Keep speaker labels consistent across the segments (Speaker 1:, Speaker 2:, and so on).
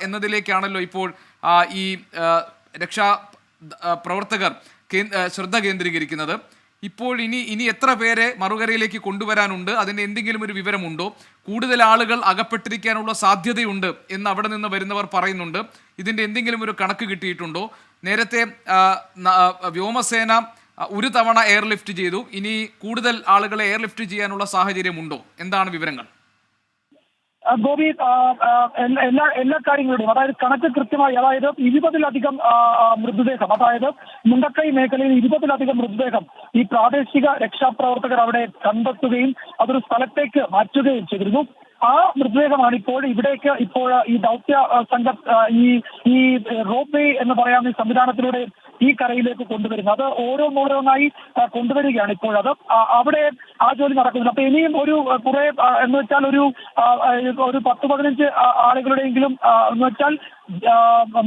Speaker 1: എന്നതിലേക്കാണല്ലോ ഇപ്പോൾ ഈ രക്ഷാ പ്രവർത്തകർ ശ്രദ്ധ കേന്ദ്രീകരിക്കുന്നത്. ഇപ്പോൾ ഇനി എത്ര പേരെ മറുകരയിലേക്ക് കൊണ്ടുവരാനുണ്ട്? അതിൻ്റെ എന്തെങ്കിലും ഒരു വിവരമുണ്ടോ? കൂടുതൽ ആളുകൾ അകപ്പെട്ടിരിക്കാനുള്ള സാധ്യതയുണ്ട് എന്ന് അവിടെ നിന്ന് വരുന്നവർ പറയുന്നുണ്ട്. ഇതിൻ്റെ എന്തെങ്കിലും ഒരു കണക്ക് കിട്ടിയിട്ടുണ്ടോ? നേരത്തെ വ്യോമസേന ഒരു തവണ എയർലിഫ്റ്റ് ചെയ്തു. ഇനി കൂടുതൽ ആളുകളെ എയർലിഫ്റ്റ് ചെയ്യാനുള്ള സാഹചര്യമുണ്ടോ? എന്താണ് വിവരങ്ങൾ?
Speaker 2: ഗോപി, എല്ലാ കാര്യങ്ങളുടെയും അതായത് കണക്ക് കൃത്യമായി, അതായത് 20-ലധികം മൃതദേഹം, അതായത് മുണ്ടക്കൈ മേഖലയിൽ 20-ലധികം മൃതദേഹം ഈ പ്രാദേശിക രക്ഷാപ്രവർത്തകർ അവിടെ കണ്ടെത്തുകയും അതൊരു സ്ഥലത്തേക്ക് മാറ്റുകയും ചെയ്തിരുന്നു. ആ മൃതദേഹമാണ് ഇവിടേക്ക് ഈ ദൗത്യ സംഘം ഈ റോപ്പ് വേ എന്ന് പറയാവുന്ന ഈ സംവിധാനത്തിലൂടെ ഈ കരയിലേക്ക് കൊണ്ടുവരുന്നത്. അത് ഓരോന്നോരോന്നായി കൊണ്ടുവരികയാണ് ഇപ്പോഴത്. അവിടെ ആ ജോലി നടക്കുന്നില്ല. അപ്പൊ ഇനിയും കുറെ എന്ന് വെച്ചാൽ ഒരു 10-15 ആളുകളുടെയെങ്കിലും എന്ന് വെച്ചാൽ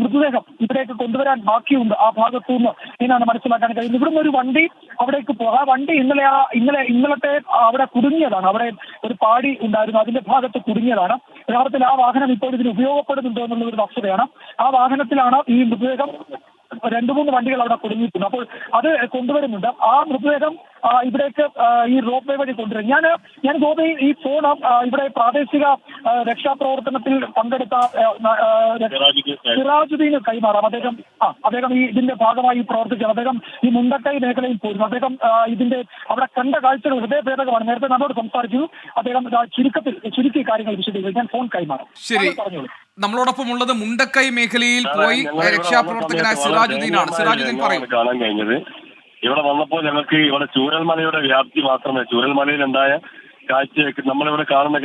Speaker 2: മൃതദേഹം ഇവിടേക്ക് കൊണ്ടുവരാൻ ബാക്കിയുണ്ട് ആ ഭാഗത്തു നിന്ന് എന്നാണ് മനസ്സിലാക്കാൻ കഴിയുന്നത്. ഇവിടുന്ന് ഒരു വണ്ടി അവിടേക്ക് പോകും. ആ വണ്ടി ഇന്നലത്തെ അവിടെ കുടുങ്ങിയതാണ്. അവിടെ ഒരു പാടി ഉണ്ടായിരുന്നു, അതിന്റെ ഭാഗത്ത് കുടുങ്ങിയതാണ്. യഥാർത്ഥത്തിൽ ആ വാഹനം ഇപ്പോൾ ഇതിന് ഉപയോഗപ്പെടുന്നുണ്ടോ എന്നുള്ള ഒരു വസ്തുതയാണ്. ആ വാഹനത്തിലാണ് ഈ മൃതദേഹം 2-3 വണ്ടികൾ അവിടെ കുടുങ്ങിയിട്ടുണ്ട്. അപ്പോൾ അത് കൊണ്ടുവരുന്നുണ്ട്. ആ മൃതദേഹം ഇവിടേക്ക് ഈ റോപ്പ് വേ വഴി കൊണ്ടുവരും. ഞാൻ ഗോപി ഈ ഫോൺ ഇവിടെ പ്രാദേശിക രക്ഷാപ്രവർത്തനത്തിൽ പങ്കെടുത്ത സിറാജുദ്ദീന് കൈമാറാം. അദ്ദേഹം ഇതിന്റെ ഭാഗമായി പ്രവർത്തിച്ചു. അദ്ദേഹം ഈ മുണ്ടക്കൈ മേഖലയിൽ പോയിരുന്നു. അദ്ദേഹം ഇതിന്റെ അവിടെ കണ്ട കാഴ്ചകൾ ഹൃദയഭേദകമാണ്. നേരത്തെ നമ്മോട് സംസാരിച്ചു. അദ്ദേഹം ചുരുക്കി കാര്യങ്ങൾ വിശദീകരിക്കാൻ ഫോൺ കൈമാറാം.
Speaker 1: ശരി, നമ്മളോടൊപ്പം ഉള്ളത് മുണ്ടക്കൈ മേഖലയിൽ പോയി രക്ഷാപ്രവർത്തകനായ സിറാജുദ്ദീനാണ്. സിറാജുദ്ദീൻ പറയും.
Speaker 3: കാണാൻ കഴിഞ്ഞത് ഇവിടെ വന്നപ്പോൾ ഞങ്ങൾക്ക് ഇവിടെ ചൂരൽമലയുടെ വ്യാപ്തി മാത്രമേ, ചൂരൽമലയിലുണ്ടായ കാഴ്ചയൊക്കെ നമ്മളിവിടെ കാണുന്ന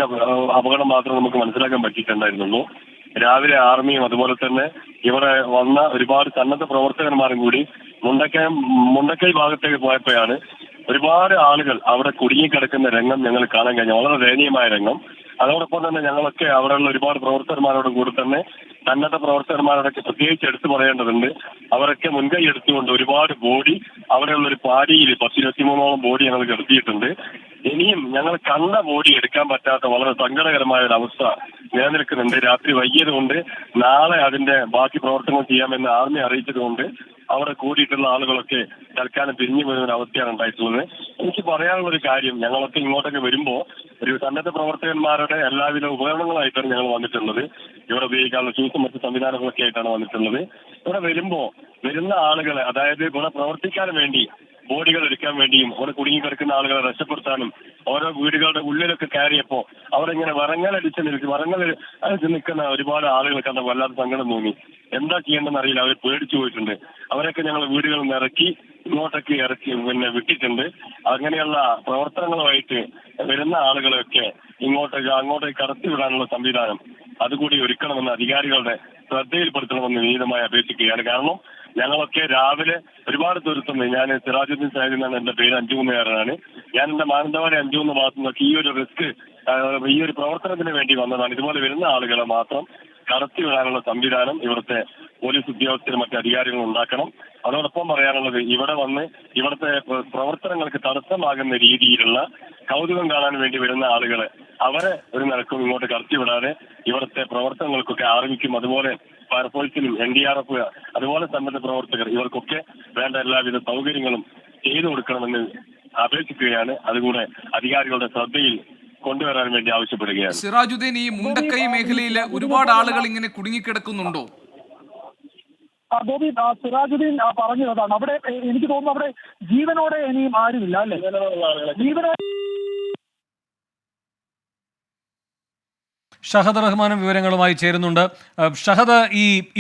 Speaker 3: അപകടം മാത്രമേ നമുക്ക് മനസ്സിലാക്കാൻ പറ്റിയിട്ടുണ്ടായിരുന്നുള്ളൂ. രാവിലെ ആർമിയും അതുപോലെ തന്നെ ഇവിടെ വന്ന ഒരുപാട് സന്നദ്ധ പ്രവർത്തകന്മാരും കൂടി മുണ്ടക്കൈ ഭാഗത്തേക്ക് പോയപ്പോഴാണ് ഒരുപാട് ആളുകൾ അവിടെ കുടുങ്ങിക്കിടക്കുന്ന രംഗം ഞങ്ങൾ കാണാൻ കഴിഞ്ഞു. വളരെ ദയനീയമായ രംഗം. അതോടൊപ്പം തന്നെ ഞങ്ങളൊക്കെ അവിടെയുള്ള ഒരുപാട് പ്രവർത്തകന്മാരോടും കൂടി തന്നെ സന്നദ്ധ പ്രവർത്തകന്മാരോടൊക്കെ പ്രത്യേകിച്ച് എടുത്തു പറയേണ്ടതുണ്ട്. അവരൊക്കെ മുൻകൈ എടുത്തുകൊണ്ട് ഒരുപാട് ബോഡി അവിടെയുള്ള ഒരു പാടിയിൽ 10-23ഓളം ബോഡി ഞങ്ങൾ കിടത്തിയിട്ടുണ്ട്. ഇനിയും ഞങ്ങൾ കണ്ട ബോഡി എടുക്കാൻ പറ്റാത്ത വളരെ സങ്കടകരമായ ഒരു അവസ്ഥ നിലനിൽക്കുന്നുണ്ട്. രാത്രി വൈകിയതുകൊണ്ട് നാളെ അതിന്റെ ബാക്കി പ്രവർത്തനങ്ങൾ ചെയ്യാമെന്ന് ആർമി അറിയിച്ചതുകൊണ്ട് അവിടെ കൂടിയിട്ടുള്ള ആളുകളൊക്കെ തൽക്കാലം പിരിഞ്ഞു വരുന്ന ഒരു അവസ്ഥയാണ് ഉണ്ടായിട്ടുള്ളത്. എനിക്ക് പറയാനുള്ള ഒരു കാര്യം, ഞങ്ങളൊക്കെ ഇങ്ങോട്ടൊക്കെ വരുമ്പോൾ ഒരു സന്നദ്ധ പ്രവർത്തകന്മാരുടെ എല്ലാവിധ ഉപകരണങ്ങളായിട്ടാണ് ഞങ്ങൾ വന്നിട്ടുള്ളത്. ഇവിടെ ഉപയോഗിക്കാനുള്ള ഷൂസും മറ്റു സംവിധാനങ്ങളൊക്കെ ആയിട്ടാണ് വന്നിട്ടുള്ളത്. ഇവിടെ വരുന്ന ആളുകളെ, അതായത് ഇവിടെ പ്രവർത്തിക്കാൻ വേണ്ടി ബോഡികൾ എടുക്കാൻ വേണ്ടിയും അവിടെ കുടുങ്ങിക്കിടക്കുന്ന ആളുകളെ രക്ഷപ്പെടുത്താനും ഓരോ വീടുകളുടെ ഉള്ളിലൊക്കെ കയറിയപ്പോൾ അവിടെ ഇങ്ങനെ വിറങ്ങലടിച്ച് നിൽക്കുന്ന ഒരുപാട് ആളുകൾ കണ്ട വല്ലാത്ത സങ്കടം തോന്നി. എന്താ ചെയ്യേണ്ടെന്ന് അറിയില്ല. അവർ പേടിച്ചു പോയിട്ടുണ്ട്. അവരൊക്കെ ഞങ്ങൾ വീടുകളിൽ നിന്ന് ഇങ്ങോട്ടൊക്കെ വിട്ടിട്ടുണ്ട്. അങ്ങനെയുള്ള പ്രവർത്തനങ്ങളുമായിട്ട് വരുന്ന ആളുകളെയൊക്കെ അങ്ങോട്ടേക്ക് കടത്തിവിടാനുള്ള സംവിധാനം അതുകൂടി ഒരുക്കണമെന്ന് അധികാരികളുടെ ശ്രദ്ധയിൽപ്പെടുത്തണമെന്ന് വിനീതമായി അപേക്ഷിക്കുകയാണ്. കാരണം ഞങ്ങളൊക്കെ രാവിലെ ഒരുപാട് ദൂരത്തുനിന്ന്, ഞാൻ സിറാജുദ്ദീൻ സാഹിബ് എന്നാണ് എന്റെ പേര്, 5-3കാരനാണ്. ഞാൻ എന്റെ മാനന്തവാടി 5-3 ഭാഗത്തു നിന്നൊക്കെ ഈ ഒരു പ്രവർത്തനത്തിന് വേണ്ടി വന്നതാണ്. ഇതുപോലെ വരുന്ന ആളുകളെ മാത്രം കടത്തിവിടാനുള്ള സംവിധാനം ഇവിടുത്തെ പോലീസ് ഉദ്യോഗസ്ഥരും മറ്റു അധികാരികളും ഉണ്ടാക്കണം. അതോടൊപ്പം പറയാനുള്ളത്, ഇവിടുത്തെ പ്രവർത്തനങ്ങൾക്ക് തടസ്സമാകുന്ന രീതിയിലുള്ള കൗതുകം കാണാൻ വേണ്ടി വരുന്ന ആളുകളെ അവരെ ഒരു നിലക്കും ഇങ്ങോട്ട് കടത്തിവിടാതെ ഇവിടുത്തെ പ്രവർത്തനങ്ങൾക്കൊക്കെ ആർമിക്കും അതുപോലെ ഫയർഫോഴ്സിനും NDRF അതുപോലെ സന്നദ്ധ പ്രവർത്തകർ ഇവർക്കൊക്കെ വേണ്ട എല്ലാവിധ സൗകര്യങ്ങളും ചെയ്തു കൊടുക്കണമെന്ന് അപേക്ഷിക്കുകയാണ്. അതുകൂടെ അധികാരികളുടെ ശ്രദ്ധയിൽ കൊണ്ടുവരാൻ വേണ്ടി ആവശ്യപ്പെടുകയാണ്.
Speaker 1: സിറാജുദ്ദീൻ, ഈ മുണ്ടക്കൈ മേഖലയിൽ ഒരുപാട് ആളുകൾ ഇങ്ങനെ കുടുങ്ങിക്കിടക്കുന്നുണ്ടോ?
Speaker 2: ഗോപി, സിറാജുദ്ദീൻ പറഞ്ഞതാണ്. അവിടെ എനിക്ക് തോന്നുന്നു അവിടെ ജീവനോടെ ഇനിയും ആരുമില്ല, അല്ലേ?
Speaker 4: ഷഹദ് റഹ്മാനും വിവരങ്ങളുമായി ചേരുന്നുണ്ട്. ഷഹദ്,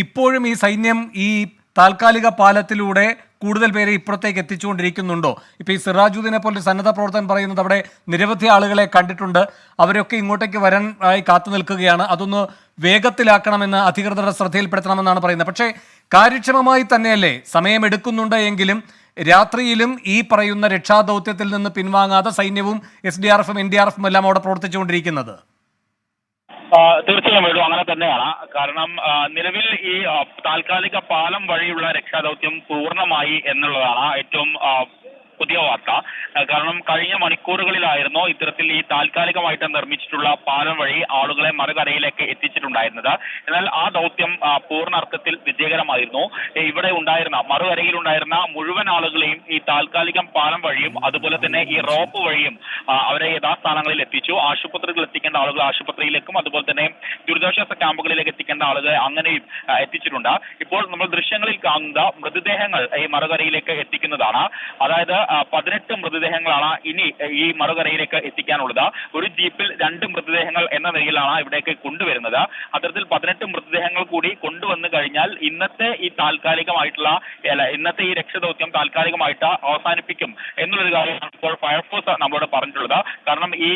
Speaker 4: ഇപ്പോഴും ഈ സൈന്യം ഈ താൽക്കാലിക പാലത്തിലൂടെ കൂടുതൽ പേരെ ഇപ്പുറത്തേക്ക് എത്തിച്ചുകൊണ്ടിരിക്കുന്നുണ്ടോ? ഇപ്പോൾ ഈ സിറാജുദ്ദീനെ പോലെ സന്നദ്ധ പ്രവർത്തകൻ പറയുന്നത് അവിടെ നിരവധി ആളുകളെ കണ്ടിട്ടുണ്ട്, അവരൊക്കെ ഇങ്ങോട്ടേക്ക് വരാൻ ആയി കാത്തു നിൽക്കുകയാണ്, അതൊന്ന് വേഗത്തിലാക്കണമെന്ന് അധികൃതരുടെ ശ്രദ്ധയിൽപ്പെടുത്തണമെന്നാണ് പറയുന്നത്. പക്ഷേ കാര്യക്ഷമമായി തന്നെയല്ലേ സമയമെടുക്കുന്നുണ്ട് എങ്കിലും രാത്രിയിലും ഈ പറയുന്ന രക്ഷാദൗത്യത്തിൽ നിന്ന് പിൻവാങ്ങാതെ സൈന്യവും SDRFും NDRFും എല്ലാം അവിടെ പ്രവർത്തിച്ചുകൊണ്ടിരിക്കുന്നത്?
Speaker 5: തീർച്ചയായും അങ്ങനെ തന്നെയാണ്. കാരണം നിലവിൽ ഈ താൽക്കാലിക പാലം വഴിയുള്ള രക്ഷാദൗത്യം പൂർണ്ണമായി എന്നുള്ളതാണ് ഏറ്റവും പുതിയ വാർത്ത. കാരണം കഴിഞ്ഞ മണിക്കൂറുകളിലായിരുന്നു ഇത്തരത്തിൽ ഈ താൽക്കാലികമായിട്ട് നിർമ്മിച്ചിട്ടുള്ള പാലം വഴി ആളുകളെ മറുകരയിലേക്ക് എത്തിച്ചിട്ടുണ്ടായിരുന്നത്. എന്നാൽ ആ ദൗത്യം പൂർണ്ണാർത്ഥത്തിൽ വിജയകരമായിരുന്നു. ഇവിടെ ഉണ്ടായിരുന്ന മറുകരയിലുണ്ടായിരുന്ന മുഴുവൻ ആളുകളെയും ഈ താൽക്കാലികം പാലം വഴിയും അതുപോലെ തന്നെ ഈ റോപ്പ് വഴിയും അവരെ യഥാസ്ഥാനങ്ങളിൽ എത്തിച്ചു. ആശുപത്രികളിൽ എത്തിക്കേണ്ട ആളുകൾ ആശുപത്രിയിലേക്കും അതുപോലെ തന്നെ ദുരിതാശ്വാസ ക്യാമ്പുകളിലേക്ക് എത്തിക്കേണ്ട ആളുകളെ അങ്ങനെയും എത്തിച്ചിട്ടുണ്ട്. ഇപ്പോൾ നമ്മൾ ദൃശ്യങ്ങളിൽ കാണുന്ന മൃതദേഹങ്ങൾ ഈ മറുകരയിലേക്ക് എത്തിക്കുന്നതാണ്. അതായത് 18 മൃതദേഹങ്ങളാണ് ഇനി ഈ മറുകരയിലേക്ക് എത്തിക്കാനുള്ളത്. ഒരു ജീപ്പിൽ 2 മൃതദേഹങ്ങൾ എന്ന നിലയിലാണ് ഇവിടേക്ക് കൊണ്ടുവരുന്നത്. അത്തരത്തിൽ 18 മൃതദേഹങ്ങൾ കൂടി കൊണ്ടുവന്നു കഴിഞ്ഞാൽ ഇന്നത്തെ ഈ ഇന്നത്തെ ഈ രക്ഷാദൗത്യം താൽക്കാലികമായിട്ട് അവസാനിപ്പിക്കും എന്നുള്ളൊരു കാര്യമാണ് ഇപ്പോൾ ഫയർഫോഴ്സ് നമ്മളോട് പറഞ്ഞിട്ടുള്ളത്. കാരണം ഈ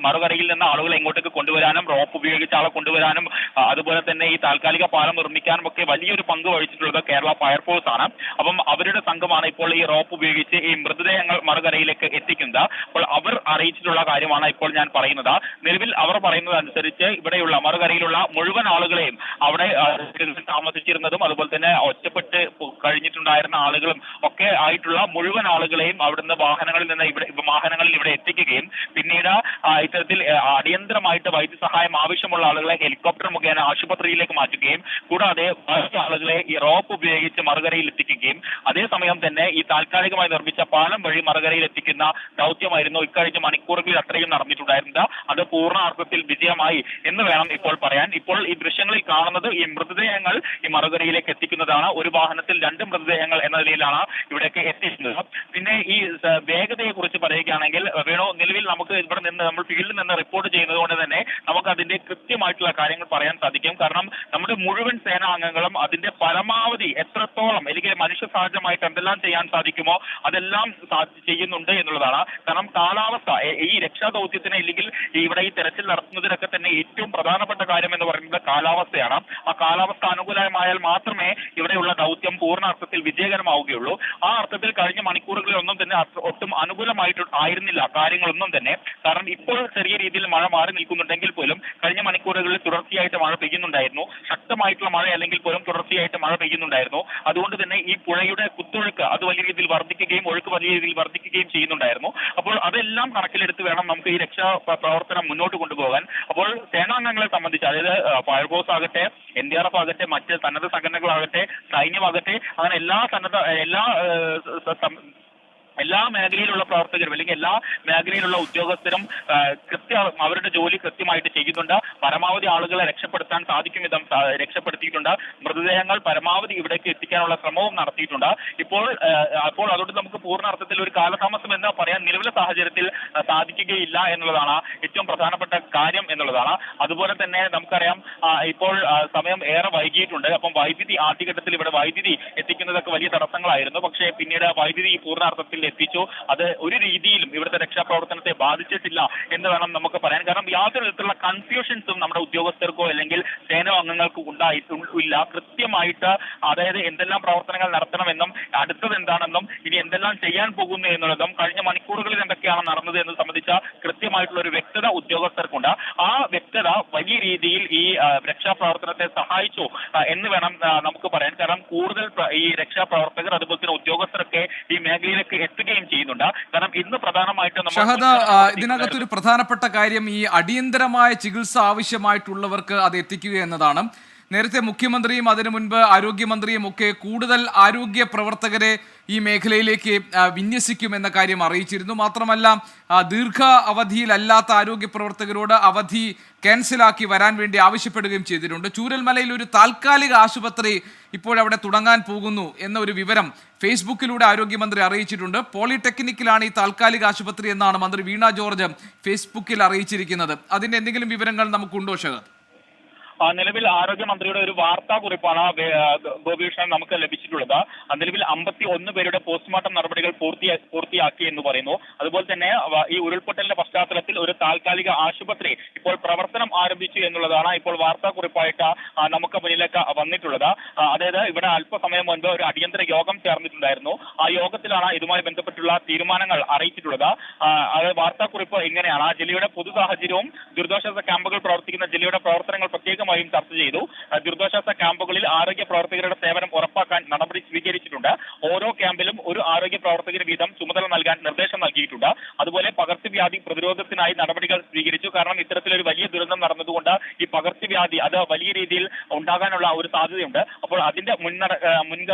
Speaker 5: മറുകരയിൽ നിന്ന് ആളുകളെ ഇങ്ങോട്ടേക്ക് കൊണ്ടുവരാനും റോപ്പ് ഉപയോഗിച്ച് ആളെ കൊണ്ടുവരാനും അതുപോലെ തന്നെ ഈ താൽക്കാലിക പാലം നിർമ്മിക്കാനും ഒക്കെ വലിയൊരു പങ്ക് വഹിച്ചിട്ടുള്ളത് കേരള ഫയർഫോഴ്സ് ആണ്. അപ്പം അവരുടെ സംഘമാണ് ഇപ്പോൾ ഈ റോപ്പ് ഉപയോഗിച്ച് ഈ മൃതദേഹങ്ങൾ മറുകരയിലേക്ക് എത്തിക്കുന്നത്. അപ്പോൾ അവർ അറിയിച്ചിട്ടുള്ള കാര്യമാണ് ഇപ്പോൾ ഞാൻ പറയുന്നത്. നിലവിൽ അവർ പറയുന്നത് അനുസരിച്ച് ഇവിടെയുള്ള മറുകരയിലുള്ള മുഴുവൻ ആളുകളെയും അവിടെ താമസിച്ചിരുന്നതും അതുപോലെ തന്നെ ഒറ്റപ്പെട്ട് കഴിഞ്ഞിട്ടുണ്ടായിരുന്ന ആളുകളും ഒക്കെ ആയിട്ടുള്ള മുഴുവൻ ആളുകളെയും അവിടുന്ന് വാഹനങ്ങളിൽ ഇവിടെ എത്തിക്കുകയും പിന്നീട് ഇത്തരത്തിൽ അടിയന്തരമായിട്ട് വൈദ്യസഹായം ആവശ്യമുള്ള ആളുകളെ ഹെലികോപ്റ്റർ മുഖേന ആശുപത്രിയിലേക്ക് മാറ്റുകയും കൂടാതെ ബാക്കി ആളുകളെ ഈ റോപ്പ് ഉപയോഗിച്ച് മറുകരയിൽ എത്തിക്കുകയും അതേസമയം തന്നെ ഈ താൽക്കാലികമായി നിർമ്മിച്ച പാലം വഴി മറുകരയിൽ എത്തിക്കുന്ന ദൗത്യമായിരുന്നു ഇക്കഴിഞ്ഞ മണിക്കൂറുകളിൽ അത്രയും നടന്നിട്ടുണ്ടായിരുന്നത്. അത് പൂർണ്ണാർത്ഥത്തിൽ വിജയമായി എന്ന് വേണം ഇപ്പോൾ പറയാൻ. ഇപ്പോൾ ഈ ദൃശ്യങ്ങളിൽ കാണുന്നത് ഈ മൃതദേഹങ്ങൾ ഈ മറുകരയിലേക്ക് എത്തിക്കുന്നതാണ്. ഒരു വാഹനത്തിൽ 2 മൃതദേഹങ്ങൾ എന്ന നിലയിലാണ് ഇവിടേക്ക് എത്തിക്കുന്നത്. പിന്നെ ഈ വേഗതയെ കുറിച്ച് പറയുകയാണെങ്കിൽ വേണോ, നിലവിൽ നമുക്ക് ഇവിടെ നിന്ന് നമ്മൾ ഫീൽഡിൽ നിന്ന് റിപ്പോർട്ട് ചെയ്യുന്നത് കൊണ്ട് തന്നെ നമുക്ക് അതിന്റെ കൃത്യമായിട്ടുള്ള കാര്യങ്ങൾ പറയാൻ സാധിക്കും. കാരണം നമ്മുടെ മുഴുവൻ സേനാംഗങ്ങളും അതിന്റെ പരമാവധി എത്രത്തോളം അല്ലെങ്കിൽ മനുഷ്യ സഹജമായിട്ട് എന്തെല്ലാം ചെയ്യാൻ സാധിക്കുമോ അതെല്ലാം ചെയ്യുന്നുണ്ട് എന്നുള്ളതാണ്. കാരണം കാലാവസ്ഥ ഈ രക്ഷാദൗത്യത്തിന് ഇല്ലെങ്കിൽ ഇവിടെ ഈ തെരച്ചിൽ നടത്തുന്നതിനൊക്കെ തന്നെ ഏറ്റവും പ്രധാനപ്പെട്ട കാര്യം എന്ന് പറയുന്നത് കാലാവസ്ഥയാണ്. ആ കാലാവസ്ഥ അനുകൂലമായാൽ മാത്രമേ ഇവിടെയുള്ള ദൗത്യം പൂർണ്ണാർത്ഥത്തിൽ വിജയകരമാവുകയുള്ളൂ. ആ അർത്ഥത്തിൽ കഴിഞ്ഞ മണിക്കൂറുകളിലൊന്നും തന്നെ ഒട്ടും അനുകൂലമായിട്ട് ആയിരുന്നില്ല കാര്യങ്ങളൊന്നും തന്നെ. കാരണം ഇപ്പോൾ ചെറിയ രീതിയിൽ മഴ മാറി നിൽക്കുന്നുണ്ടെങ്കിൽ പോലും കഴിഞ്ഞ മണിക്കൂറുകളിൽ തുടർച്ചയായിട്ട് മഴ പെയ്യുന്നുണ്ടായിരുന്നു. ശക്തമായിട്ടുള്ള മഴ അല്ലെങ്കിൽ പോലും തുടർച്ചയായിട്ട് മഴ പെയ്യുന്നുണ്ടായിരുന്നു. അതുകൊണ്ട് തന്നെ ഈ പുഴയുടെ കുത്തൊഴുക്ക് അത് വലിയ രീതിയിൽ വർദ്ധിക്കുകയും ഒഴുക്ക് വലിയ രീതിയിൽ വർദ്ധിക്കുകയും ചെയ്യുന്നുണ്ടായിരുന്നു. അപ്പോൾ അതെല്ലാം കണക്കിലെടുത്ത് വേണം നമുക്ക് ഈ രക്ഷാ പ്രവർത്തനം മുന്നോട്ട് കൊണ്ടുപോകാൻ. അപ്പോൾ സേനാംഗങ്ങളെ സംബന്ധിച്ച് അതായത് ഫയർഫോഴ്സ് ആകട്ടെ, NDRF ആകട്ടെ, മറ്റ് സന്നദ്ധ സംഘടനകളാകട്ടെ, സൈന്യമാകട്ടെ, അങ്ങനെ എല്ലാ മേഖലയിലുള്ള പ്രവർത്തകരും അല്ലെങ്കിൽ എല്ലാ മേഖലയിലുള്ള ഉദ്യോഗസ്ഥരും അവരുടെ ജോലി കൃത്യമായിട്ട് ചെയ്യുന്നുണ്ട്. പരമാവധി ആളുകളെ രക്ഷപ്പെടുത്താൻ സാധിക്കും വിധം രക്ഷപ്പെടുത്തിയിട്ടുണ്ട്. മൃതദേഹങ്ങൾ പരമാവധി ഇവിടേക്ക് എത്തിക്കാനുള്ള ശ്രമവും നടത്തിയിട്ടുണ്ട്. അപ്പോൾ അതുകൊണ്ട് നമുക്ക് പൂർണ്ണാർത്ഥത്തിൽ ഒരു കാലതാമസം എന്ന് പറയാൻ നിലവിലെ സാഹചര്യത്തിൽ സാധിക്കുകയില്ല എന്നുള്ളതാണ് ഏറ്റവും പ്രധാനപ്പെട്ട കാര്യം എന്നുള്ളതാണ്. അതുപോലെ തന്നെ നമുക്കറിയാം ഇപ്പോൾ സമയം ഏറെ വൈകിയിട്ടുണ്ട്. അപ്പം വൈദ്യുതി ആദ്യഘട്ടത്തിൽ ഇവിടെ വൈദ്യുതി എത്തിക്കുന്നതൊക്കെ വലിയ തടസ്സങ്ങളായിരുന്നു. പക്ഷേ പിന്നീട് വൈദ്യുതി പൂർണ്ണാർത്ഥത്തിൽ എത്തിച്ചു. അത് ഒരു രീതിയിലും ഇവിടുത്തെ രക്ഷാപ്രവർത്തനത്തെ ബാധിച്ചിട്ടില്ല എന്ന് വേണം നമുക്ക് പറയാൻ. കാരണം യാതൊരു വിധത്തിലുള്ള കൺഫ്യൂഷൻസും നമ്മുടെ ഉദ്യോഗസ്ഥർക്കോ അല്ലെങ്കിൽ സേനാ അംഗങ്ങൾക്കോ ഉണ്ടായിട്ടില്ല. കൃത്യമായിട്ട് അതായത് എന്തെല്ലാം പ്രവർത്തനങ്ങൾ നടത്തണമെന്നും അടുത്തത് എന്താണെന്നും ഇനി എന്തെല്ലാം ചെയ്യാൻ പോകുന്നു എന്നുള്ളതും കഴിഞ്ഞ മണിക്കൂറുകളിൽ എന്തൊക്കെയാണ് നടന്നത് എന്ന് സംബന്ധിച്ച കൃത്യമായിട്ടുള്ള ഒരു വ്യക്തത ഉദ്യോഗസ്ഥർക്കുണ്ട്. ആ വ്യക്തത വലിയ രീതിയിൽ ഈ രക്ഷാപ്രവർത്തനത്തെ സഹായിച്ചു എന്ന് വേണം നമുക്ക് പറയാൻ. കാരണം കൂടുതൽ ഈ രക്ഷാപ്രവർത്തകർ അതുപോലെ തന്നെ ഉദ്യോഗസ്ഥരൊക്കെ ഈ മേഖലയിലേക്ക് എത്തുകയും ചെയ്യുന്നുണ്ട്. കാരണം ഇന്ന് പ്രധാനമായിട്ടും
Speaker 1: ഷഹദ, ഇതിനകത്തൊരു പ്രധാനപ്പെട്ട കാര്യം ഈ അടിയന്തരമായ ചികിത്സ ആവശ്യമായിട്ടുള്ളവർക്ക് അത് എത്തിക്കുക എന്നതാണ്. നേരത്തെ മുഖ്യമന്ത്രിയും അതിനു മുൻപ് ആരോഗ്യമന്ത്രിയും ഒക്കെ കൂടുതൽ ആരോഗ്യ പ്രവർത്തകരെ ഈ മേഖലയിലേക്ക് വിന്യസിക്കുമെന്ന കാര്യം അറിയിച്ചിരുന്നു. മാത്രമല്ല ദീർഘ അവധിയിലല്ലാത്ത ആരോഗ്യ പ്രവർത്തകരോട് അവധി ക്യാൻസലാക്കി വരാൻ വേണ്ടി ആവശ്യപ്പെടുകയും ചെയ്തിട്ടുണ്ട്. ചൂരൽമലയിൽ ഒരു താൽക്കാലിക ആശുപത്രി ഇപ്പോഴവിടെ തുടങ്ങാൻ പോകുന്നു എന്ന ഒരു വിവരം ഫേസ്ബുക്കിലൂടെ ആരോഗ്യമന്ത്രി അറിയിച്ചിട്ടുണ്ട്. പോളിടെക്നിക്കിലാണ് ഈ താൽക്കാലിക ആശുപത്രി എന്നാണ് മന്ത്രി വീണ ജോർജ് ഫേസ്ബുക്കിൽ അറിയിച്ചിരിക്കുന്നത്. അതിൻ്റെ എന്തെങ്കിലും വിവരങ്ങൾ നമുക്കുണ്ടോ ഷഹദ്?
Speaker 5: നിലവിൽ ആരോഗ്യമന്ത്രിയുടെ ഒരു വാർത്താ കുറിപ്പാണ് ഗോപികൃഷ്ണൻ നമുക്ക് ലഭിച്ചിട്ടുള്ളത്. നിലവിൽ 51 പേരുടെ പോസ്റ്റ്മോർട്ടം നടപടികൾ പൂർത്തിയാക്കി എന്ന് പറയുന്നു. അതുപോലെ തന്നെ ഈ ഉരുൾപൊട്ടലിന്റെ പശ്ചാത്തലത്തിൽ ഒരു താൽക്കാലിക ആശുപത്രി ഇപ്പോൾ പ്രവർത്തനം ആരംഭിച്ചു എന്നുള്ളതാണ് ഇപ്പോൾ വാർത്താ കുറിപ്പായിട്ട് നമുക്ക് മുന്നിലേക്ക് വന്നിട്ടുള്ളത്. അതായത് ഇവിടെ അല്പസമയം മുൻപ് ഒരു അടിയന്തര യോഗം ചേർന്നിട്ടുണ്ടായിരുന്നു. ആ യോഗത്തിലാണ് ഇതുമായി ബന്ധപ്പെട്ടുള്ള തീരുമാനങ്ങൾ അറിയിച്ചിട്ടുള്ളത്. വാർത്താക്കുറിപ്പ് ഇങ്ങനെയാണ്: ജില്ലയുടെ പൊതു സാഹചര്യവും ദുരിതാശ്വാസ ക്യാമ്പുകൾ പ്രവർത്തിക്കുന്ന ജില്ലയുടെ പ്രവർത്തനങ്ങൾ പ്രത്യേകം പ്രാഥമികമായും ചർച്ച ചെയ്തു. ദുരിതാശ്വാസ ക്യാമ്പുകളിൽ ആരോഗ്യ പ്രവർത്തകരുടെ സേവനം ഉറപ്പാക്കാൻ നടപടി സ്വീകരിച്ചിട്ടുണ്ട്. ഓരോ ക്യാമ്പിലും ഒരു ആരോഗ്യ പ്രവർത്തകന് വീതം ചുമതല നൽകാൻ നിർദ്ദേശം നൽകിയിട്ടുണ്ട്. അതുപോലെ പകർച്ചവ്യാധി പ്രതിരോധത്തിനായി നടപടികൾ സ്വീകരിച്ചു. കാരണം ഇത്തരത്തിലൊരു വലിയ ദുരന്തം നടന്നതുകൊണ്ട് ഈ പകർച്ചവ്യാധി അത് വലിയ രീതിയിൽ ഉണ്ടാകാനുള്ള ഒരു സാധ്യതയുണ്ട്. അപ്പോൾ അതിന്റെ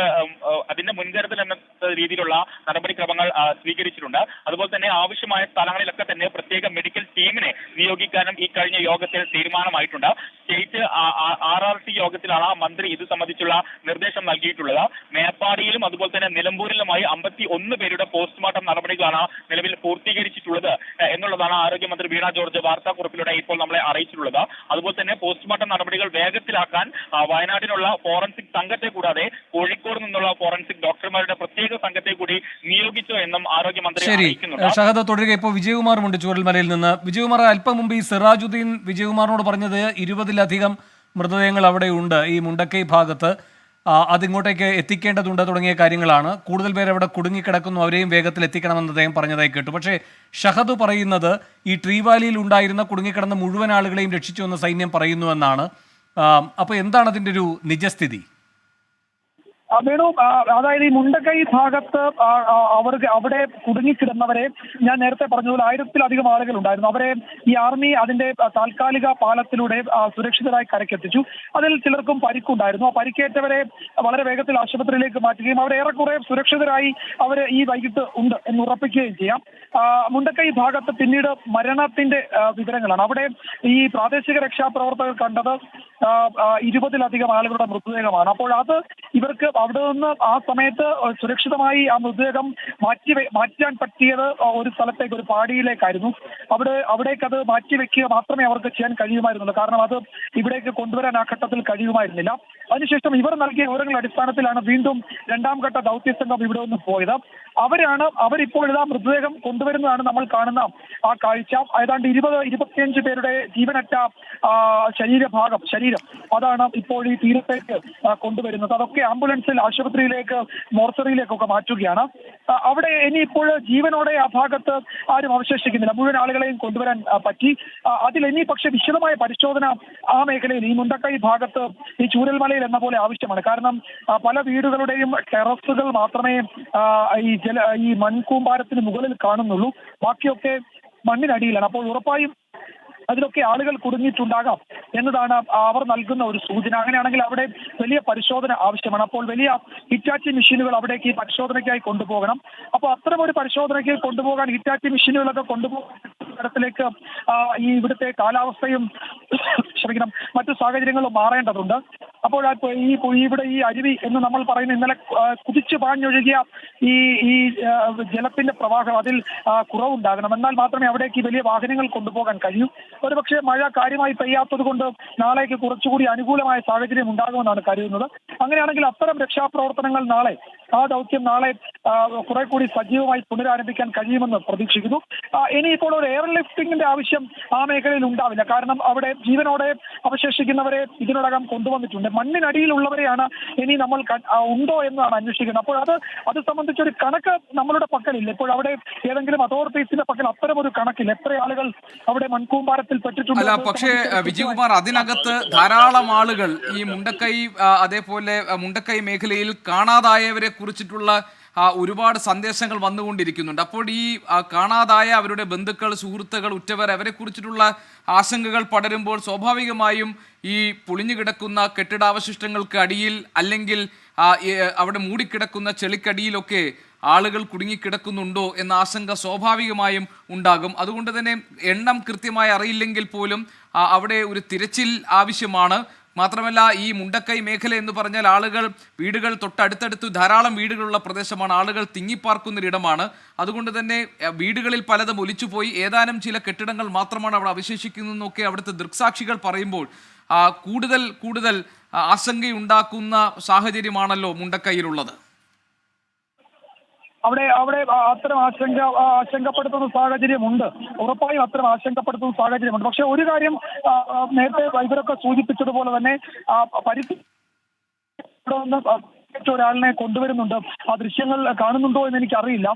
Speaker 5: മുൻകരുതൽ എന്ന രീതിയിലുള്ള നടപടിക്രമങ്ങൾ സ്വീകരിച്ചിട്ടുണ്ട്. അതുപോലെ തന്നെ ആവശ്യമായ സ്ഥലങ്ങളിലൊക്കെ തന്നെ പ്രത്യേക മെഡിക്കൽ ടീമിനെ നിയോഗിക്കാനും ഈ കഴിഞ്ഞ യോഗത്തിൽ തീരുമാനമായിട്ടുണ്ട്. സ്റ്റേറ്റ് RRT യോഗത്തിലാണ് മന്ത്രി ഇത് സംബന്ധിച്ചുള്ള നിർദ്ദേശം നൽകിയിട്ടുള്ളത്. മേപ്പാടിയിലും അതുപോലെ തന്നെ നിലമ്പൂരിലുമായി 51 പേരുടെ പോസ്റ്റ്മോർട്ടം നടപടികളാണ് നിലവിൽ പൂർത്തീകരിച്ചിട്ടുള്ളത് എന്നുള്ളതാണ് ആരോഗ്യമന്ത്രി വീണ ജോർജ് വാർത്താക്കുറിപ്പിലൂടെ ഇപ്പോൾ നമ്മളെ അറിയിച്ചിട്ടുള്ളത്. അതുപോലെ തന്നെ പോസ്റ്റ്മോർട്ടം നടപടികൾ വേഗത്തിലാക്കാൻ വയനാട്ടിനുള്ള ഫോറൻസിക് സംഘത്തെ കൂടാതെ കോഴിക്കോട് നിന്നുള്ള ഫോറൻസിക് ഡോക്ടർമാരുടെ പ്രത്യേക സംഘത്തെ കൂടി നിയോഗിച്ചു എന്നും ആരോഗ്യമന്ത്രി അറിയിക്കുന്നുണ്ട്.
Speaker 4: ഷഹദ തുടരുക. ഇപ്പോൾ വിജയകുമാറുമുണ്ട് ചൂരൽമലയിൽ നിന്ന്. വിജയകുമാർ, അല്പം മുമ്പ് ഈ സിറാജുദ്ദീൻ വിജയകുമാറിനോട് പറഞ്ഞത് 20-ലധികം മൃതദേഹങ്ങൾ അവിടെയുണ്ട് ഈ മുണ്ടക്കൈ ഭാഗത്ത്, അതിങ്ങോട്ടേക്ക് എത്തിക്കേണ്ടതുണ്ട് തുടങ്ങിയ കാര്യങ്ങളാണ്. കൂടുതൽ പേര് അവിടെ കുടുങ്ങിക്കിടക്കുന്നു, അവരെയും വേഗത്തിൽ എത്തിക്കണമെന്ന് അദ്ദേഹം പറഞ്ഞതായി കേട്ടു. പക്ഷേ ഷഹദ് പറയുന്നത് ഈ ട്രീവാലിയിൽ ഉണ്ടായിരുന്ന കുടുങ്ങിക്കിടന്ന മുഴുവൻ ആളുകളെയും രക്ഷിച്ചു എന്ന് സൈന്യം പറയുന്നുവെന്നാണ്. അപ്പോൾ എന്താണ് അതിൻ്റെ ഒരു നിജസ്ഥിതി?
Speaker 2: വേണു, അതായത് ഈ മുണ്ടക്കൈ ഭാഗത്ത് അവർക്ക് അവിടെ കുടുങ്ങിക്കിടന്നവരെ ഞാൻ നേരത്തെ പറഞ്ഞതുപോലെ 1000-ലധികം ആളുകൾ ഉണ്ടായിരുന്നു. അവരെ ഈ ആർമി അതിന്റെ താൽക്കാലിക പാലത്തിലൂടെ സുരക്ഷിതരായി കരക്കെത്തിച്ചു. അതിൽ ചിലർക്കും പരിക്കുണ്ടായിരുന്നു. ആ പരിക്കേറ്റവരെ വളരെ വേഗത്തിൽ ആശുപത്രിയിലേക്ക് മാറ്റുകയും അവർ ഏറെക്കുറെ സുരക്ഷിതരായി അവർ ഈ വൈകിട്ട് ഉണ്ട് എന്ന് ഉറപ്പിക്കുകയും ചെയ്യാം. മുണ്ടക്കൈ ഭാഗത്ത് പിന്നീട് മരണത്തിന്റെ വിവരങ്ങളാണ്. അവിടെ ഈ പ്രാദേശിക രക്ഷാപ്രവർത്തകർ കണ്ടത് 20-ലധികം ആളുകളുടെ മൃതദേഹമാണ്. അപ്പോൾ അത് ഇവർക്ക് അവിടെ നിന്ന് ആ സമയത്ത് സുരക്ഷിതമായി ആ മൃതദേഹം മാറ്റാൻ പറ്റിയത് ഒരു സ്ഥലത്തേക്ക്, ഒരു പാടിയിലേക്കായിരുന്നു. അവിടേക്ക് അത് മാറ്റിവെക്കുക മാത്രമേ അവർക്ക് ചെയ്യാൻ കഴിയുമായിരുന്നുള്ളൂ. കാരണം അത് ഇവിടേക്ക് കൊണ്ടുവരാൻ ആ ഘട്ടത്തിൽ കഴിയുമായിരുന്നില്ല. അതിനുശേഷം ഇവർ നൽകിയ വിവരങ്ങളുടെ അടിസ്ഥാനത്തിലാണ് വീണ്ടും 2ാം ഘട്ട ദൗത്യ സംഘം ഇവിടെ നിന്ന് പോയത്. അവരിപ്പോൾ ഇതാ മൃതദേഹം കൊണ്ടുവരുന്നതാണ് നമ്മൾ കാണുന്ന ആ കാഴ്ച. ഏതാണ്ട് 20-25 പേരുടെ ജീവനറ്റ ശരീരം അതാണ് ഇപ്പോൾ ഈ തീരത്തേക്ക് കൊണ്ടുവരുന്നത്. അതൊക്കെ ആംബുലൻസിൽ ആശുപത്രിയിലേക്ക്, മോർച്ചറിയിലേക്കൊക്കെ മാറ്റുകയാണ്. അവിടെ ഇനിയിപ്പോൾ ജീവനോടെ ആ ഭാഗത്ത് ആരും അവശേഷിക്കുന്നില്ല. മുഴുവൻ ആളുകളെയും കൊണ്ടുവരാൻ പറ്റി. അതിൽ ഇനി പക്ഷെ വിശദമായ പരിശോധന ആ മേഖലയിൽ, ഈ മുണ്ടക്കൈ ഭാഗത്ത്, ഈ ചൂരൽമലയിൽ എന്ന പോലെ ആവശ്യമാണ്. കാരണം പല വീടുകളുടെയും ടെറസുകൾ മാത്രമേ ഈ മൺകൂമ്പാരത്തിന് മുകളിൽ കാണുന്നുള്ളൂ. ബാക്കിയൊക്കെ മണ്ണിനടിയിലാണ്. അപ്പോൾ ഉറപ്പായും അതിലൊക്കെ ആളുകൾ കുടുങ്ങിയിട്ടുണ്ടാകാം എന്നതാണ് അവർ നൽകുന്ന ഒരു സൂചന. അങ്ങനെയാണെങ്കിൽ അവിടെ വലിയ പരിശോധന ആവശ്യമാണ്. അപ്പോൾ വലിയ ഹിറ്റാച്ചി മെഷീനുകൾ അവിടേക്ക് ഈ പരിശോധനയ്ക്കായി കൊണ്ടുപോകണം. അപ്പോൾ അത്തരം ഒരു പരിശോധനയ്ക്ക് കൊണ്ടുപോകാൻ ഹിറ്റാച്ചി മെഷീനുകളൊക്കെ കൊണ്ടുപോകാൻ തരത്തിലേക്ക് ഈ ഇവിടുത്തെ കാലാവസ്ഥയും മറ്റു സാഹചര്യങ്ങളും മാറേണ്ടതുണ്ട്. അപ്പോൾ ഇവിടെ ഈ അരുവി എന്ന് നമ്മൾ പറയുന്ന ഇന്നലെ കുതിച്ചു പാഞ്ഞൊഴുകിയ ഈ ജലത്തിന്റെ പ്രവാഹം അതിൽ കുറവുണ്ടാകണം. എന്നാൽ മാത്രമേ അവിടേക്ക് വലിയ വാഹനങ്ങൾ കൊണ്ടുപോകാൻ കഴിയൂ. ഒരുപക്ഷെ മഴ കാര്യമായി പെയ്യാത്തത് കൊണ്ട് നാളേക്ക് കുറച്ചുകൂടി അനുകൂലമായ സാഹചര്യം ഉണ്ടാകുമെന്നാണ് കരുതുന്നത്. അങ്ങനെയാണെങ്കിൽ അത്തരം രക്ഷാപ്രവർത്തനങ്ങൾ നാളെ, ആ ദൗത്യം നാളെ കുറെ കൂടി സജീവമായി പുനരാരംഭിക്കാൻ കഴിയുമെന്ന് പ്രതീക്ഷിക്കുന്നു. ഇനിയിപ്പോൾ ഒരു എയർലിഫ്റ്റിംഗിന്റെ ആവശ്യം ആ മേഖലയിൽ ഉണ്ടാവില്ല. കാരണം അവിടെ ജീവനോടെ അവശേഷിക്കുന്നവരെ ഇതിനോടകം കൊണ്ടുവന്നിട്ടുണ്ട്. മണ്ണിനടിയിലുള്ളവരെയാണ് ഇനി നമ്മൾ ഉണ്ടോ എന്നാണ് അന്വേഷിക്കുന്നത്. അപ്പോൾ അത് സംബന്ധിച്ചൊരു കണക്ക് നമ്മളുടെ പക്കലില്ല. ഇപ്പോൾ അവിടെ ഏതെങ്കിലും അതോറിറ്റീസിന്റെ പക്കൽ അത്തരം ഒരു കണക്കില്ല. എത്ര ആളുകൾ അവിടെ മൺകൂമ്പാരത്തിൽ പെട്ടിട്ടുണ്ട്.
Speaker 1: അല്ല, പക്ഷേ വിജയകുമാർ, അതിനകത്ത് ധാരാളം ആളുകൾ ഈ മുണ്ടക്കൈ, അതേപോലെ മുണ്ടക്കൈ മേഖലയിൽ കാണാതായവരെ കുറിച്ചിട്ടുള്ള ഒരുപാട് സന്ദേശങ്ങൾ വന്നുകൊണ്ടിരിക്കുന്നുണ്ട്. അപ്പോൾ ഈ കാണാതായ അവരുടെ ബന്ധുക്കൾ, സുഹൃത്തുക്കൾ, ഉറ്റവർ, അവരെ കുറിച്ചിട്ടുള്ള ആശങ്കകൾ പടരുമ്പോൾ സ്വാഭാവികമായും ഈ പൊളിഞ്ഞു കിടക്കുന്ന കെട്ടിടാവശിഷ്ടങ്ങൾക്ക് അടിയിൽ അല്ലെങ്കിൽ അവിടെ മൂടിക്കിടക്കുന്ന ചെളിക്കടിയിലൊക്കെ ആളുകൾ കുടുങ്ങിക്കിടക്കുന്നുണ്ടോ എന്ന ആശങ്ക സ്വാഭാവികമായും ഉണ്ടാകും. അതുകൊണ്ട് തന്നെ എണ്ണം കൃത്യമായി അറിയില്ലെങ്കിൽ പോലും അവിടെ ഒരു തിരച്ചിൽ ആവശ്യമാണ്. മാത്രമല്ല, ഈ മുണ്ടക്കൈ മേഖല എന്ന് പറഞ്ഞാൽ വീടുകൾ തൊട്ടടുത്തടുത്ത് ധാരാളം വീടുകളുള്ള പ്രദേശമാണ്. ആളുകൾ തിങ്ങിപ്പാർക്കുന്നൊരിടമാണ്. അതുകൊണ്ട് തന്നെ വീടുകളിൽ പലതും ഒലിച്ചുപോയി. ഏതാനും ചില കെട്ടിടങ്ങൾ മാത്രമാണ് അവിടെ അവശേഷിക്കുന്നതെന്നൊക്കെ അവിടുത്തെ ദൃക്സാക്ഷികൾ പറയുമ്പോൾ കൂടുതൽ ആശങ്കയുണ്ടാക്കുന്ന സാഹചര്യമാണല്ലോ മുണ്ടക്കൈയിലുള്ളത്.
Speaker 2: അവിടെ അത്തരം ആശങ്കപ്പെടുത്തുന്ന സാഹചര്യമുണ്ട്. ഉറപ്പായും അത്തരം ആശങ്കപ്പെടുത്തുന്ന സാഹചര്യമുണ്ട്. പക്ഷെ ഒരു കാര്യം നേരത്തെ ഇവരൊക്കെ സൂചിപ്പിച്ചതുപോലെ തന്നെ ഒരാളിനെ കൊണ്ടുവരുന്നുണ്ട്. ആ ദൃശ്യങ്ങൾ കാണുന്നുണ്ടോ എന്ന് എനിക്കറിയില്ല.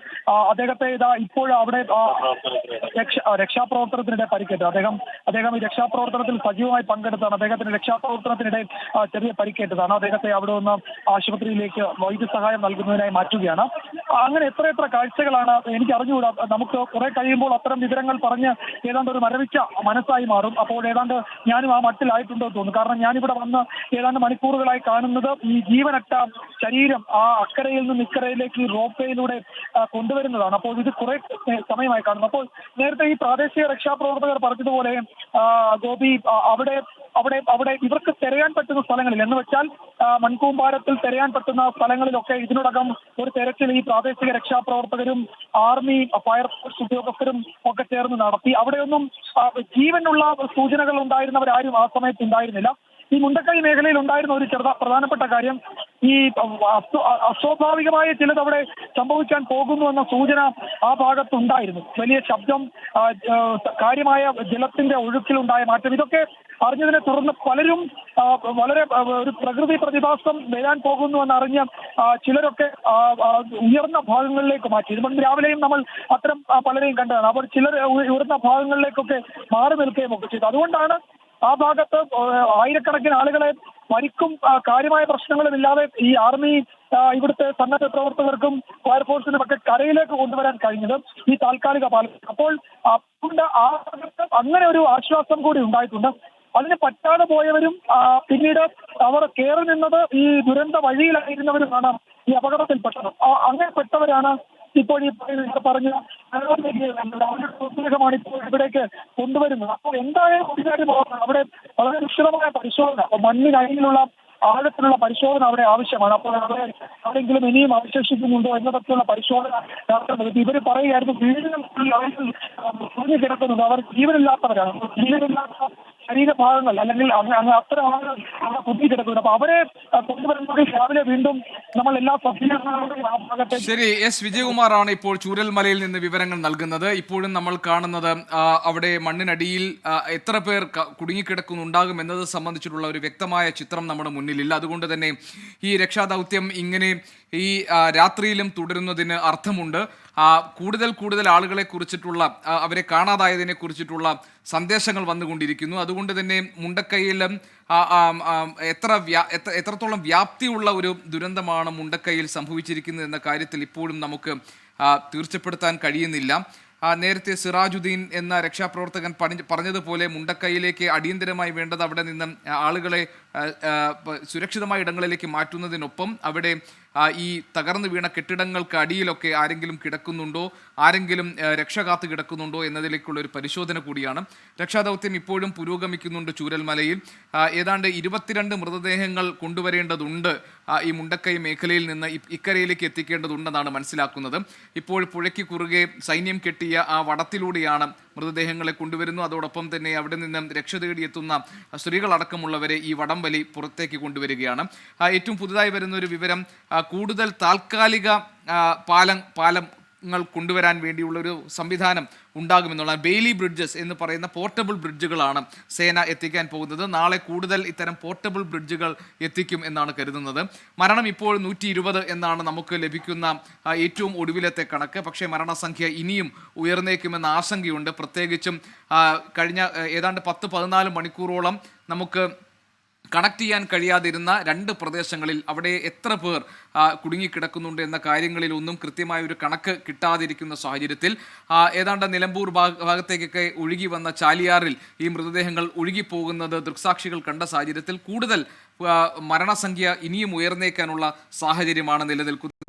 Speaker 2: അദ്ദേഹത്തെ ഇതാ ഇപ്പോൾ അവിടെ രക്ഷാപ്രവർത്തനത്തിനിടെ പരിക്കേറ്റു. അദ്ദേഹം ഈ രക്ഷാപ്രവർത്തനത്തിൽ സജീവമായി പങ്കെടുത്താണ്. അദ്ദേഹത്തിന് രക്ഷാപ്രവർത്തനത്തിനിടെ ചെറിയ പരിക്കേറ്റതാണ്. അദ്ദേഹത്തെ അവിടെ നിന്ന് ആശുപത്രിയിലേക്ക് വൈദ്യസഹായം നൽകുന്നതിനായി മാറ്റുകയാണ്. അങ്ങനെ എത്ര കാഴ്ചകളാണ് എനിക്ക് അറിഞ്ഞുകൂടാ. നമുക്ക് കുറെ കഴിയുമ്പോൾ അത്തരം വിവരങ്ങൾ പറഞ്ഞ് ഏതാണ്ട് ഒരു മരവിച്ച മനസ്സായി മാറും. അപ്പോൾ ഏതാണ്ട് ഞാനും ആ മട്ടിലായിട്ടുണ്ടോ എന്ന് തോന്നുന്നു. കാരണം ഞാനിവിടെ വന്ന് ഏതാണ്ട് മണിക്കൂറുകളായി കാണുന്നത് ഈ ജീവനറ്റ ശരീരം ആ അക്കരയിൽ നിന്ന് ഇക്കരയിലേക്ക് റോപ്വേയിലൂടെ കൊണ്ടുവരുന്നതാണ്. അപ്പോൾ ഇത് കുറെ സമയമായി കാണുന്നു. അപ്പോൾ നേരത്തെ ഈ പ്രാദേശിക രക്ഷാപ്രവർത്തകർ പറഞ്ഞതുപോലെ ഗോപി അവിടെ ഇവർക്ക് തിരയാൻ പറ്റുന്ന സ്ഥലങ്ങളിൽ എന്ന് വെച്ചാൽ മൺകൂമ്പാരത്തിൽ തിരയാൻ പറ്റുന്ന സ്ഥലങ്ങളിലൊക്കെ ഇതിനോടകം ഒരു തെരച്ചിൽ ഈ പ്രാദേശിക രക്ഷാപ്രവർത്തകരും ആർമി ഫയർഫോഴ്സ് ഉദ്യോഗസ്ഥരും ഒക്കെ ചേർന്ന് നടത്തി. അവിടെയൊന്നും ജീവനുള്ള സൂചനകൾ ഉണ്ടായിരുന്നവരാരും ആ സമയത്ത് ഉണ്ടായിരുന്നില്ല. ഈ മുണ്ടക്കൈ മേഖലയിൽ ഉണ്ടായിരുന്ന ഒരു പ്രധാനപ്പെട്ട കാര്യം ഈ അസ്വാഭാവികമായ ചിലത് അവിടെ സംഭവിക്കാൻ പോകുന്നു എന്ന സൂചന ആ ഭാഗത്തുണ്ടായിരുന്നു. വലിയ ശബ്ദം, കാര്യമായ ജലത്തിന്റെ ഒഴുക്കിലുണ്ടായ മാറ്റം, ഇതൊക്കെ അറിഞ്ഞതിനെ തുടർന്ന് പലരും വളരെ ഒരു പ്രകൃതി പ്രതിഭാസം വരാൻ പോകുന്നു എന്നറിഞ്ഞ് ചിലരൊക്കെ ഉയർന്ന ഭാഗങ്ങളിലേക്ക് മാറ്റി. ഇതുകൊണ്ട് രാവിലെയും നമ്മൾ അത്തരം പലരെയും കണ്ടതാണ്. അവർ ചിലർ ഉയർന്ന ഭാഗങ്ങളിലേക്കൊക്കെ മാറി നിൽക്കുകയും ഒക്കെ ചെയ്തു. അതുകൊണ്ടാണ് ആ ഭാഗത്ത് ആയിരക്കണക്കിന് ആളുകളെ പരിക്കും കാര്യമായ പ്രശ്നങ്ങളും ഇല്ലാതെ ഈ ആർമി ഇവിടുത്തെ സന്നദ്ധ പ്രവർത്തകർക്കും ഫയർഫോഴ്സിനും ഒക്കെ കരയിലേക്ക് കൊണ്ടുവരാൻ കഴിഞ്ഞത് ഈ താൽക്കാലിക പാലം. അപ്പോൾ അതുകൊണ്ട് ആ ഭാഗത്ത് അങ്ങനെ ഒരു ആശ്വാസം കൂടി ഉണ്ടായിട്ടുണ്ട്. അതിന് പറ്റാതെ പോയവരും പിന്നീട് അവർ കയറി നിന്നത് ഈ ദുരന്ത വഴിയിലായിരുന്നവരുമാണ് ഈ അപകടത്തിൽപ്പെട്ടത്. അങ്ങനെ പെട്ടവരാണ് ഇപ്പോൾ ഈ പറഞ്ഞ പ്രത്യേകമാണ് ഇപ്പോൾ ഇവിടേക്ക് കൊണ്ടുവരുന്നത്. അപ്പോൾ എന്തായാലും ഒരു കാര്യം അവിടെ വളരെ വിശദമായ പരിശോധന, മണ്ണിനടിയിലുള്ള ആഴത്തിലുള്ള പരിശോധന അവിടെ ആവശ്യമാണ്. അപ്പോൾ അവിടെയെങ്കിലും ഇനിയും അവശേഷിക്കുന്നുണ്ടോ എന്നതൊക്കെയുള്ള പരിശോധന നടത്തേണ്ടത്. ഇവർ പറയുകയായിരുന്നു വീടുകൾ കിടക്കുന്നത് അവർ ജീവനില്ലാത്തവരാണ്. ജീവനില്ലാത്ത ശരീരഭാഗങ്ങൾ അല്ലെങ്കിൽ അത്തരം ആളുകൾ അവിടെ കുത്തി കിടക്കുന്നു. അപ്പൊ അവരെ കൊണ്ടുവരുന്നത് രാവിലെ വീണ്ടും നമ്മൾ എല്ലാ സജ്ജീകരണങ്ങളുടെയും ആ ഭാഗത്തെ.
Speaker 1: ശരി, എസ് വിജയകുമാറാണ് ഇപ്പോൾ ചൂരൽമലയിൽ നിന്ന് വിവരങ്ങൾ നൽകുന്നത്. ഇപ്പോഴും നമ്മൾ കാണുന്നത് അവിടെ മണ്ണിനടിയിൽ എത്ര പേർ കുടുങ്ങിക്കിടക്കുന്നുണ്ടാകും എന്നത് സംബന്ധിച്ചിട്ടുള്ള ഒരു വ്യക്തമായ ചിത്രം നമ്മുടെ മുന്നിലില്ല. അതുകൊണ്ട് തന്നെ ഈ രക്ഷാദൗത്യം ഇങ്ങനെ ഈ രാത്രിയിലും തുടരുന്നതിന് അർത്ഥമുണ്ട്. കൂടുതൽ ആളുകളെ കുറിച്ചിട്ടുള്ള അവരെ കാണാതായതിനെ കുറിച്ചിട്ടുള്ള സന്ദേശങ്ങൾ വന്നുകൊണ്ടിരിക്കുന്നു. അതുകൊണ്ട് തന്നെ മുണ്ടക്കൈയിലും എത്രത്തോളം വ്യാപ്തിയുള്ള ഒരു ദുരന്തമാണ് മുണ്ടക്കൈയിൽ സംഭവിച്ചിരിക്കുന്നത് എന്ന കാര്യത്തിൽ ഇപ്പോഴും നമുക്ക് തീർച്ചപ്പെടുത്താൻ കഴിയുന്നില്ല. നേരത്തെ സിറാജുദ്ദീൻ എന്ന രക്ഷാപ്രവർത്തകൻ പറഞ്ഞതുപോലെ മുണ്ടക്കൈയിലേക്ക് അടിയന്തരമായി വേണ്ടത് അവിടെ നിന്ന് ആളുകളെ സുരക്ഷിതമായ ഇടങ്ങളിലേക്ക് മാറ്റുന്നതിനൊപ്പം അവിടെ ഈ തകർന്നു വീണ കെട്ടിടങ്ങൾക്ക് അടിയിലൊക്കെ ആരെങ്കിലും കിടക്കുന്നുണ്ടോ, ആരെങ്കിലും രക്ഷകാത്ത് കിടക്കുന്നുണ്ടോ എന്നതിലേക്കുള്ള ഒരു പരിശോധന കൂടിയാണ്. രക്ഷാദൗത്യം ഇപ്പോഴും പുരോഗമിക്കുന്നുണ്ട്. ചൂരൽമലയിൽ ഏതാണ്ട് 22 മൃതദേഹങ്ങൾ കൊണ്ടുവരേണ്ടതുണ്ട്. ഈ മുണ്ടക്കൈ മേഖലയിൽ നിന്ന് ഇക്കരയിലേക്ക് എത്തിക്കേണ്ടതുണ്ടെന്നാണ് മനസ്സിലാക്കുന്നത്. ഇപ്പോൾ പുഴയ്ക്ക് കുറുകെ സൈന്യം കെട്ടിയ ആ വടത്തിലൂടെയാണ് മൃതദേഹങ്ങളെ കൊണ്ടുവരുന്നു. അതോടൊപ്പം തന്നെ അവിടെ നിന്ന് രക്ഷ തേടിയെത്തുന്ന സ്ത്രീകളടക്കമുള്ളവരെ ഈ വടംവലി പുറത്തേക്ക് കൊണ്ടുവരികയാണ്. ഏറ്റവും പുതുതായി വരുന്ന ഒരു വിവരം, കൂടുതൽ താൽക്കാലിക പാലങ്ങൾ കൊണ്ടുവരാൻ വേണ്ടിയുള്ളൊരു സംവിധാനം ഉണ്ടാകുമെന്നുള്ള ബെയിലി ബ്രിഡ്ജസ് എന്ന് പറയുന്ന പോർട്ടബിൾ ബ്രിഡ്ജുകളാണ് സേന എത്തിക്കാൻ പോകുന്നത്. നാളെ കൂടുതൽ ഇത്തരം പോർട്ടബിൾ ബ്രിഡ്ജുകൾ എത്തിക്കും എന്നാണ് കരുതുന്നത്. മരണം ഇപ്പോൾ 120 എന്നാണ് നമുക്ക് ലഭിക്കുന്ന ഏറ്റവും ഒടുവിലത്തെ കണക്ക്. പക്ഷേ മരണസംഖ്യ ഇനിയും ഉയർന്നേക്കുമെന്ന ആശങ്കയുണ്ട്. പ്രത്യേകിച്ചും കഴിഞ്ഞ ഏതാണ്ട് 10-14 മണിക്കൂറോളം നമുക്ക് കണക്ട് ചെയ്യാൻ കഴിയാതിരുന്ന 2 പ്രദേശങ്ങളിൽ അവിടെ എത്ര പേർ കുടുങ്ങിക്കിടക്കുന്നുണ്ട് എന്ന കാര്യങ്ങളിൽ ഒന്നും കൃത്യമായ ഒരു കണക്ക് കിട്ടാതിരിക്കുന്ന സാഹചര്യത്തിൽ ഏതാണ്ട് നിലമ്പൂർ ഭാഗത്തേക്കൊക്കെ ഒഴുകി വന്ന ചാലിയാറിൽ ഈ മൃതദേഹങ്ങൾ ഒഴുകിപ്പോകുന്നത് ദൃക്സാക്ഷികൾ കണ്ട സാഹചര്യത്തിൽ കൂടുതൽ മരണസംഖ്യ ഇനിയും ഉയർന്നേക്കാനുള്ള സാഹചര്യമാണ് നിലനിൽക്കുന്നത്.